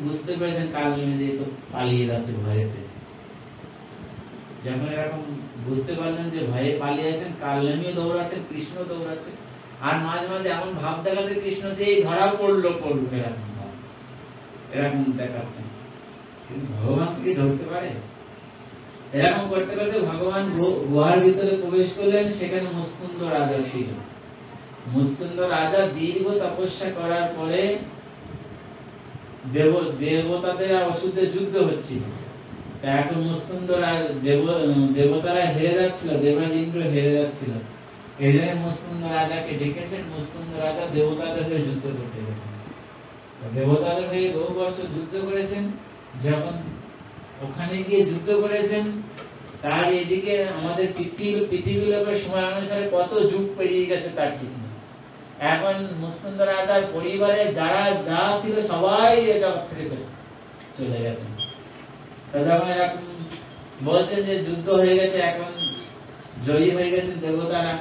বুঝতে পেরেছেন কাল নেমে দিয়ে তো পালিয়ে যাচ্ছে ভয়েতে। যখন এরকম বুঝতে পারলেন যে ভয়ে পালিয়ে আছেন, কাল নেমেও দৌড়াচ্ছেন, কৃষ্ণ দৌড়াচ্ছে, আর মাঝে মাঝে এমন ভাব দেখাচ্ছে কৃষ্ণ যে এই ধরা পড়লো এরকম ভাব, এরকম দেখাচ্ছেন। কিন্তু ভগবান কি ধরতে পারে? এরকম করতে করতে ভগবান গুহার ভিতরে প্রবেশ করলেন। সেখানে মুস্কুন্দ রাজা ছিল। মুস্কুন্দ রাজা দীর্ঘ তপস্যা করার পরে দেবতাদের অসুরে যুদ্ধ হচ্ছিল। এখন মুস্কুন্দ দেবতারা হেরে যাচ্ছিল, দেবরাজ ইন্দ্র হেরে যাচ্ছিল। এই জন্য মুস্কুন্দ রাজাকে ডেকেছেন। মুস্কুন্দ রাজা দেবতাদের হয়ে যুদ্ধ করতে গেছেন। দেবতাদের হয়ে বহু বছর যুদ্ধ করেছেন। যখন ওখানে গিয়ে যুদ্ধ করেছেন, তার এদিকে আমাদের পৃথিবী লোকের সময় অনুসারে কত যুগ পেরিয়ে গেছে তার ঠিক নেই। এখন মুস্কুন্দ রাজার পরিবারে যারা যা ছিল সবাই এই জগৎ থেকে চলে গেছেন। যখন এরকম বলছেন যে যুদ্ধ হয়ে গেছে, এখন জয়ী হয়ে গেছেন দেবতারা,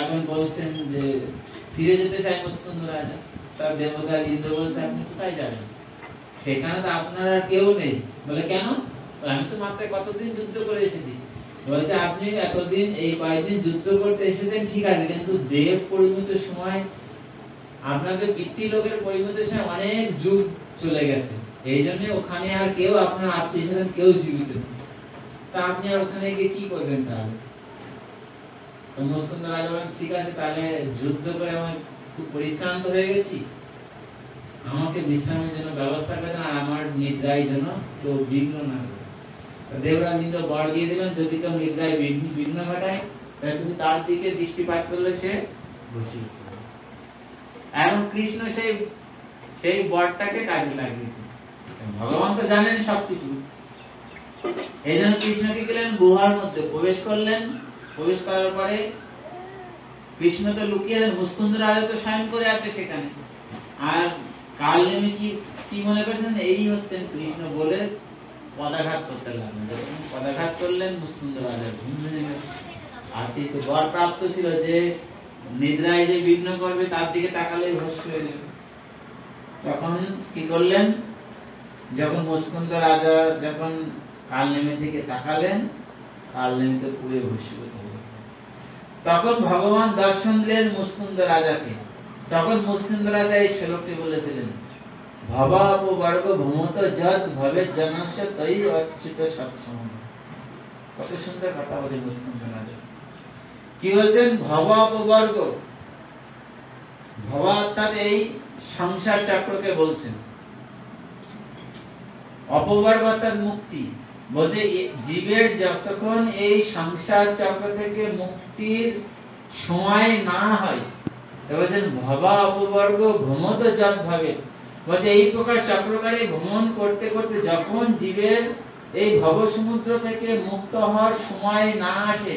এখন বলছেন যে ফিরে যেতে চাই মুস্কুন্দ রাজা। তার দেবতা ইন্দ্র বলছে আপনি কোথায় যাবেন? সেখানে তো আপনার আর কেউ নেই। বলে কেন? আমি তো মাত্র কতদিন যুদ্ধ করে এসেছি। বলছে আপনি এতদিন এই কয়েকদিন যুদ্ধ করতে এসেছেন ঠিক আছে, কিন্তু দেব পরিমিত সময়, আপনাদের পিতৃলোকের পরিমিত সময় অনেক যুগ চলে গেছে। এই জন্য ওখানে আর কেউ আপনার আত্মীয় স্বজন কেউ জীবিত নেই। তা আপনি আর ওখানে গিয়ে কি করবেন? তাহলে মুস্কুন্দ রাজা বলেন ঠিক আছে, তাহলে যুদ্ধ করে আমি খুব পরিশ্রান্ত হয়ে গেছি, আমাকে বিশ্রামের জন্য ব্যবস্থা করেন, আর আমার নিদ্রায় যেন কেউ বিঘ্ন না করে। দেবরাজ ইন্দ্র বর দিয়ে দিলেন যদি কেউ নিদ্রায় বিঘ্ন ঘটায় তাহলে তুমি তার দিকে দৃষ্টিপাত করলে সে বসে। এখন কৃষ্ণ সেই বরটাকে কাজে লাগিয়েছে। ভগবান তো জানেন সবকিছু। এই জন্য কৃষ্ণকে গেলেন গুহার মধ্যে প্রবেশ করলেন। প্রবেশ করার পরে কৃষ্ণ তো লুকিয়ে, মুস্কুন্দ রাজা তো শয়ন করে আছে সেখানে। আর কাল নেমে কি মনে করছেন এই হচ্ছেন কৃষ্ণ বলে পদাঘাত করতে লাগলেন। যখন পদাঘাত করলেন মুস্কুন্দ রাজার ঘুম ভেঙে গেল। আর তো বর প্রাপ্ত ছিল যে নিদ্রায় যে বিঘ্ন করবে তার দিকে তাকালেই ভস্ম হয়ে যাবে। তখন কি করলেন? যখন মুস্কুন্দ রাজা যখন কাল নেমের দিকে তাকালেন, কাল নেমে পুড়ে ভস্ম হয়ে গেল। তখন ভগবান দর্শন দিলেন মুস্কুন্দ রাজাকে। তখন মুস্কুন্দ রাজা এই শ্লোকটি বলেছিলেন, ভবাপবর্গ ভূমত যদ ভবে জনস্য তৈ অচ্যুত সৎসঙ্গ। কত সুন্দর কথা বলছেন মুস্কুন্দ রাজা। কি বলছেন? ভবাপবর্গ, ভবা অর্থাৎ এই সংসার চক্রকে বলছেন, অপবর্গ অর্থাৎ মুক্তি। বলছে জীবের যতক্ষণ এই সংসার চক্র থেকে মুক্তির সময় না হয়, বলছেন ভবা অপবর্গ ভ্রমত যদ ভাবে। বলছে এই প্রকার চক্রকারে ভ্রমণ করতে করতে যখন জীবের এই ভব সমুদ্র থেকে মুক্ত হওয়ার সময় না আসে,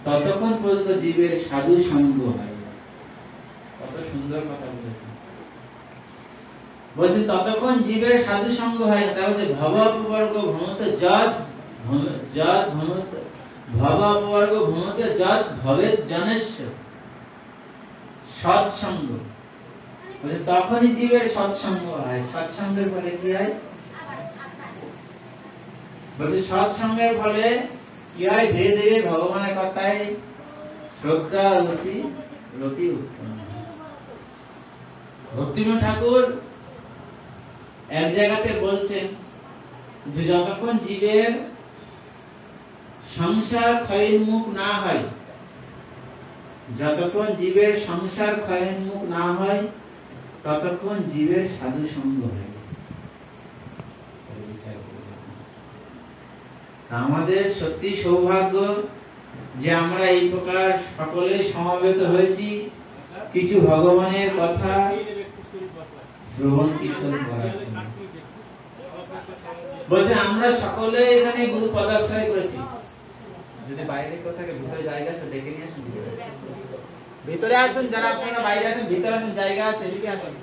ততক্ষণ পর্যন্ত জীবের সাধু সঙ্গ হয়। কত সুন্দর কথা বলেছেন। বলছেন ততক্ষণ জীবের সাধু সঙ্গ হয় না। তাহলে ভবাপবর্গ ভ্রমত যদ ভ্রমত, ভবাপবর্গ ভ্রমত যদ ভবেত জনস্য সৎসঙ্গ। বলছে তখনই জীবের সৎসঙ্গ হয়। সৎসঙ্গের ফলে কি হয়? বলছে সৎসঙ্গের ফলে কি হয়? ধীরে ধীরে ভগবানের কথায় শ্রদ্ধা রতি উৎপন্ন হয়। ভক্তিনাথ ঠাকুর এক জায়গাতে বলছেন যে যতক্ষণ জীবের সংসার ক্ষয়োন্মুখ না হয়, যতক্ষণ জীবের সংসার ক্ষয়োন্মুখ না হয়, ততক্ষণ জীবের সাধু সঙ্গ হয়। আমাদের সত্যি সৌভাগ্য যে আমরা এই প্রকার সকলে সমবেত হয়েছি কিছু ভগবানের কথা শ্রবণ কীর্তন করার জন্য। বলছে আমরা সকলে এখানে গুরু পদাশ্রয় করেছি। যদি বাইরে কেউ থাকে ভিতরে জায়গা আছে ডেকে নিয়ে আসুন, ভিতরে আসুন। যারা আপনারা বাইরে আছেন ভিতরে আসুন, জায়গা আছে, এদিকে আসুন।